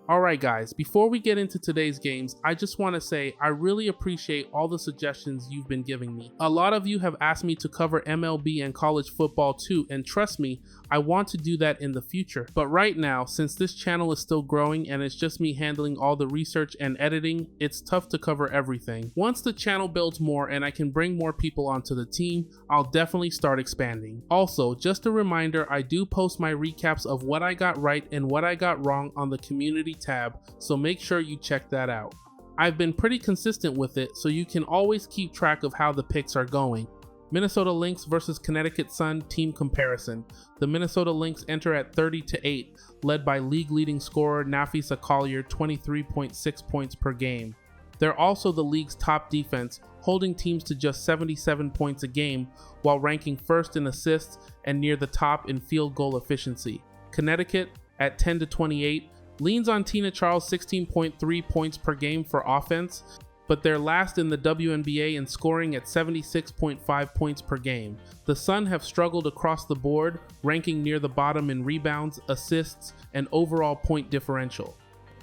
Alright guys, before we get into today's games, I just want to say I really appreciate all the suggestions you've been giving me. A lot of you have asked me to cover MLB and college football too, and trust me, I want to do that in the future. But right now, since this channel is still growing and it's just me handling all the research and editing, it's tough to cover everything. Once the channel builds more and I can bring more people onto the team, I'll definitely start expanding. Also, just a reminder, I do post my recaps of what I got right and what I got wrong on the community tab, so make sure you check that out. I've been pretty consistent with it, so you can always keep track of how the picks are going. Minnesota Lynx versus Connecticut Sun team comparison. The Minnesota Lynx enter at 30-8, led by league leading scorer Nafisa Collier, 23.6 points per game. They're also the league's top defense, holding teams to just 77 points a game, while ranking first in assists and near the top in field goal efficiency. Connecticut, at 10-28, leans on Tina Charles' 16.3 points per game for offense, but they're last in the WNBA in scoring at 76.5 points per game. The Sun have struggled across the board, ranking near the bottom in rebounds, assists, and overall point differential.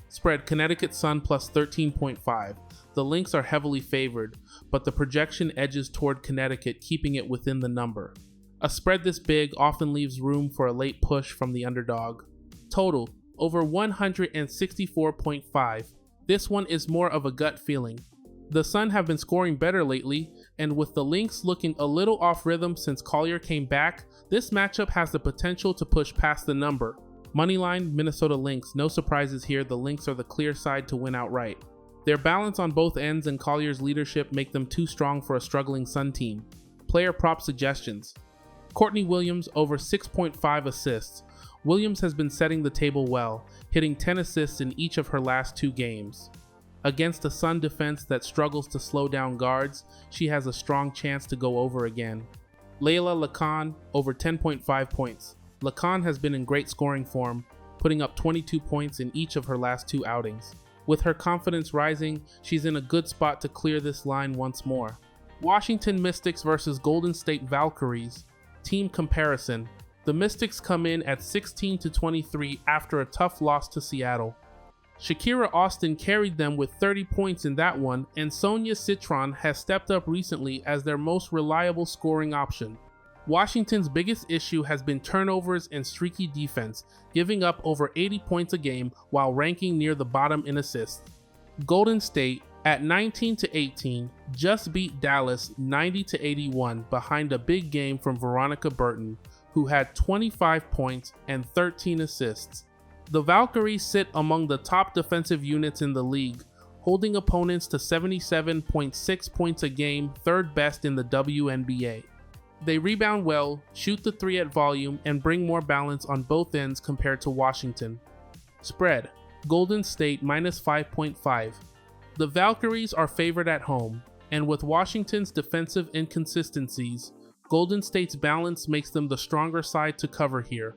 Spread Connecticut Sun plus 13.5. The Lynx are heavily favored, but the projection edges toward Connecticut, keeping it within the number. A spread this big often leaves room for a late push from the underdog. Total over 164.5. This one is more of a gut feeling. The Sun have been scoring better lately, and with the Lynx looking a little off rhythm since Collier came back, this matchup has the potential to push past the number. Moneyline Minnesota Lynx, no surprises here, the Lynx are the clear side to win outright. Their balance on both ends and Collier's leadership make them too strong for a struggling Sun team. Player prop suggestions. Courtney Williams over 6.5 assists. Williams has been setting the table well, hitting 10 assists in each of her last 2 games. Against a Sun defense that struggles to slow down guards, she has a strong chance to go over again. Layla Lacan over 10.5 points. Lacan has been in great scoring form, putting up 22 points in each of her last 2 outings. With her confidence rising, she's in a good spot to clear this line once more. Washington Mystics versus Golden State Valkyries. Team comparison. The Mystics come in at 16-23 after a tough loss to Seattle. Shakira Austin carried them with 30 points in that one, and Sonia Citron has stepped up recently as their most reliable scoring option. Washington's biggest issue has been turnovers and streaky defense, giving up over 80 points a game while ranking near the bottom in assists. Golden State, at 19-18, just beat Dallas 90-81 behind a big game from Veronica Burton, who had 25 points and 13 assists. The Valkyries sit among the top defensive units in the league, holding opponents to 77.6 points a game, third best in the WNBA. They rebound well, shoot the 3 at volume, and bring more balance on both ends compared to Washington. Spread, Golden State minus 5.5. The Valkyries are favored at home, and with Washington's defensive inconsistencies, Golden State's balance makes them the stronger side to cover here.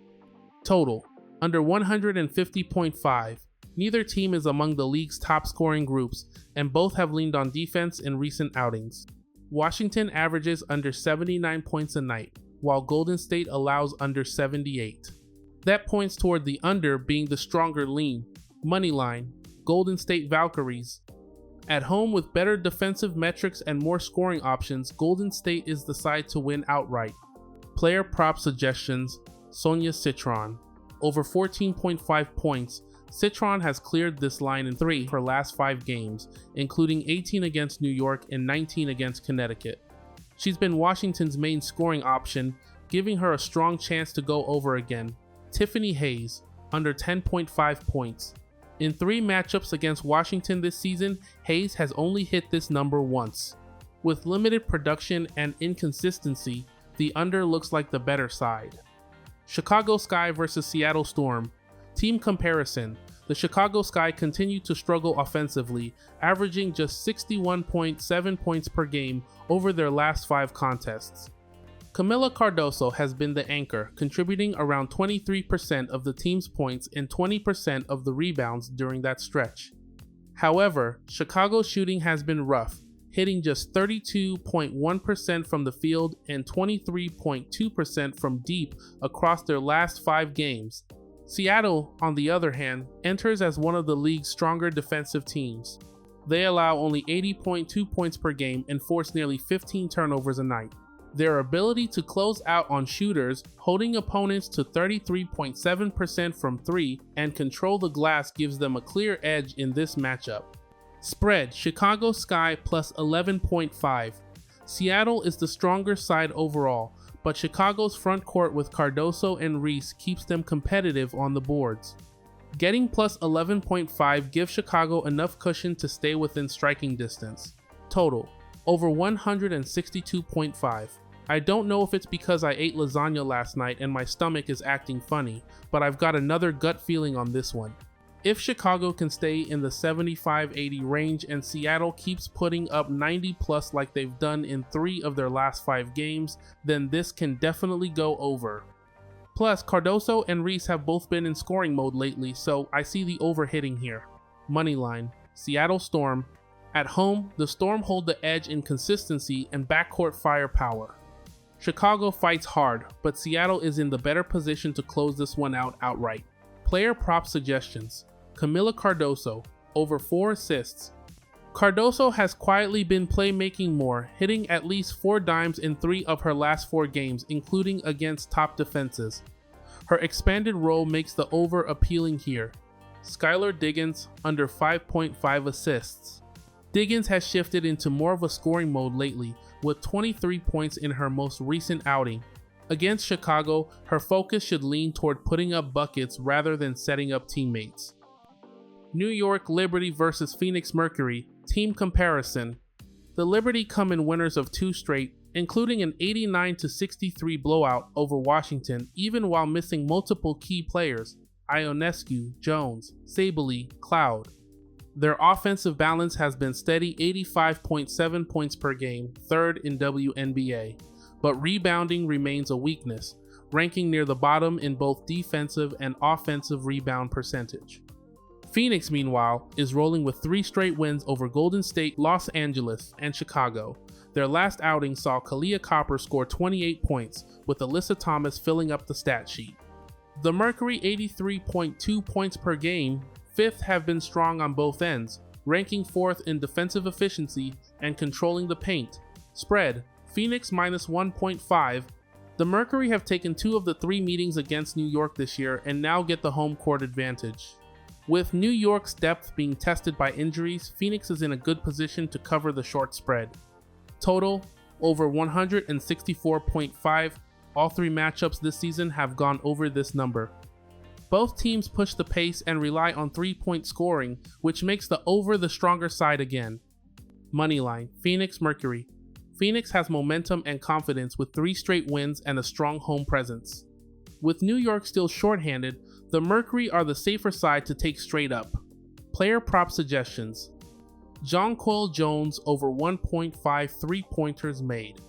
Total, under 150.5. Neither team is among the league's top scoring groups, and both have leaned on defense in recent outings. Washington averages under 79 points a night, while Golden State allows under 78. That points toward the under being the stronger lean. Moneyline, Golden State Valkyries. At home with better defensive metrics and more scoring options, Golden State is the side to win outright. Player prop suggestions, Sonia Citron. Over 14.5 points, Citron has cleared this line in 3 of her last 5 games, including 18 against New York and 19 against Connecticut. She's been Washington's main scoring option, giving her a strong chance to go over again. Tiffany Hayes, under 10.5 points. In 3 matchups against Washington this season, Hayes has only hit this number once. With limited production and inconsistency, the under looks like the better side. Chicago Sky versus Seattle Storm. Team comparison. The Chicago Sky continue to struggle offensively, averaging just 61.7 points per game over their last 5 contests. Camila Cardoso has been the anchor, contributing around 23% of the team's points and 20% of the rebounds during that stretch. However, Chicago's shooting has been rough, hitting just 32.1% from the field and 23.2% from deep across their last 5 games. Seattle, on the other hand, enters as one of the league's stronger defensive teams. They allow only 80.2 points per game and force nearly 15 turnovers a night. Their ability to close out on shooters, holding opponents to 33.7% from 3 and control the glass gives them a clear edge in this matchup. Spread: Chicago Sky plus 11.5. Seattle is the stronger side overall, but Chicago's front court with Cardoso and Reese keeps them competitive on the boards. Getting plus 11.5 gives Chicago enough cushion to stay within striking distance. Total: over 162.5. I don't know if it's because I ate lasagna last night and my stomach is acting funny, but I've got another gut feeling on this one. If Chicago can stay in the 75-80 range and Seattle keeps putting up 90 plus like they've done in 3 of their last 5 games, then this can definitely go over. Plus, Cardoso and Reese have both been in scoring mode lately, so I see the over hitting here. Moneyline: Seattle Storm. At home, the Storm hold the edge in consistency and backcourt firepower. Chicago fights hard, but Seattle is in the better position to close this one out outright. Player prop suggestions: Camila Cardoso, over 4 assists. Cardoso has quietly been playmaking more, hitting at least 4 dimes in 3 of her last 4 games, including against top defenses. Her expanded role makes the over appealing here. Skylar Diggins, under 5.5 assists. Diggins has shifted into more of a scoring mode lately, with 23 points in her most recent outing. Against Chicago, her focus should lean toward putting up buckets rather than setting up teammates. New York Liberty vs Phoenix Mercury, team comparison. The Liberty come in winners of 2 straight, including an 89-63 blowout over Washington, even while missing multiple key players: Ionescu, Jones, Sabely, Cloud. Their offensive balance has been steady, 85.7 points per game, 3rd in WNBA, but rebounding remains a weakness, ranking near the bottom in both defensive and offensive rebound percentage. Phoenix, meanwhile, is rolling with 3 straight wins over Golden State, Los Angeles, and Chicago. Their last outing saw Kahleah Copper score 28 points, with Alyssa Thomas filling up the stat sheet. The Mercury, 83.2 points per game, 5th, have been strong on both ends, ranking 4th in defensive efficiency and controlling the paint. Spread: Phoenix minus 1.5. The Mercury have taken 2 of the 3 meetings against New York this year and now get the home court advantage. With New York's depth being tested by injuries, Phoenix is in a good position to cover the short spread. Total: over 164.5. All 3 matchups this season have gone over this number. Both teams push the pace and rely on 3-point scoring, which makes the over the stronger side again. Moneyline: Phoenix Mercury. Phoenix has momentum and confidence with 3 straight wins and a strong home presence. With New York still shorthanded, the Mercury are the safer side to take straight up. Player prop suggestions: Jonquel Jones, over 1.5 3-pointers made.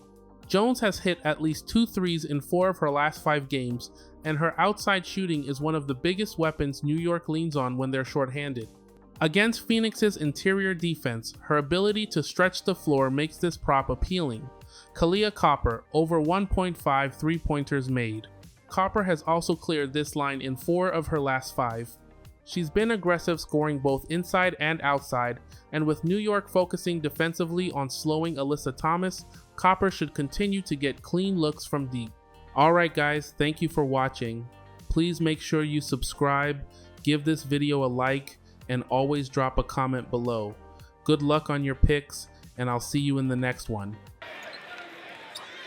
Jones has hit at least 2 threes in 4 of her last 5 games, and her outside shooting is one of the biggest weapons New York leans on when they're shorthanded. Against Phoenix's interior defense, her ability to stretch the floor makes this prop appealing. Kahleah Copper, over 1.5 3-pointers made. Copper has also cleared this line in 4 of her last 5. She's been aggressive, scoring both inside and outside, and with New York focusing defensively on slowing Alyssa Thomas, Copper should continue to get clean looks from deep. Alright guys, thank you for watching. Please make sure you subscribe, give this video a like, and always drop a comment below. Good luck on your picks, and I'll see you in the next one.